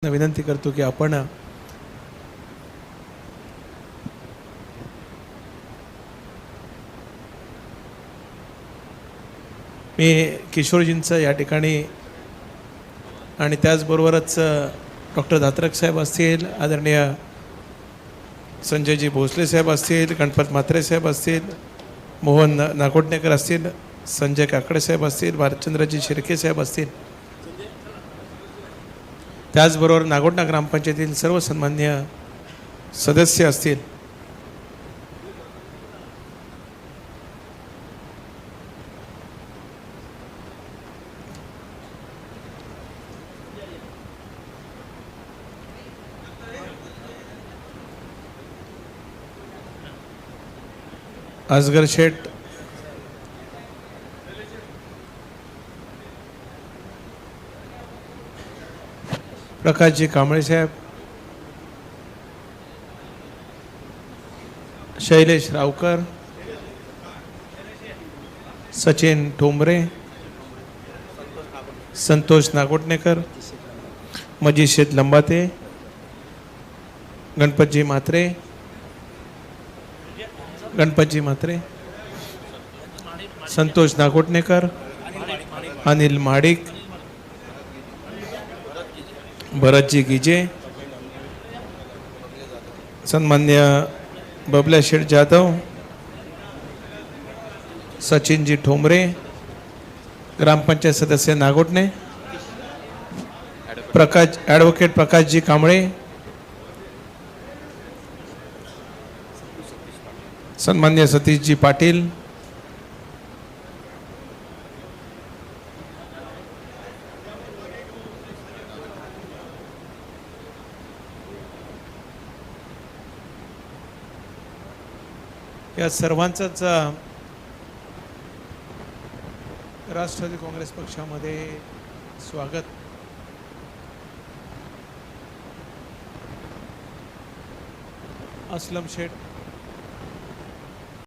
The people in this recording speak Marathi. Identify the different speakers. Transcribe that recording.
Speaker 1: विनंती करतो की आपण मी किशोरजींचं या ठिकाणी आणि त्याचबरोबरच डॉक्टर धात्रक साहेब असतील, आदरणीय संजयजी भोसले साहेब असतील, गणपत म्हात्रे साहेब असतील, मोहन नागोडणेकर असतील, संजय काकडे साहेब असतील, भारतचंद्रजी शिर्के साहेब असतील, त्याचबरोबर नागोडणा ग्रामपंचायतीतील सर्व सन्मान्य सदस्य असतील, असगर शेठ, प्रकाशजी कांबळे साहेब, शैलेश रावकर, सचिन ठोंबरे, संतोष नागोटणेकर, मजिद लंबाते, गणपतजी म्हात्रे, संतोष नागोटणेकर, अनिल माडिक, भरतजी गिजे, सन्मान्य बबल्या शेठ जाधव, सचिनजी ठोंबरे, ग्रामपंचायत सदस्य नागोटणे, ॲडव्होकेट प्रकाशजी कांबळे, सन्मान्य सतीशजी पाटील, या सर्वांचंच राष्ट्रवादी काँग्रेस पक्षामध्ये स्वागत. असलम शेठ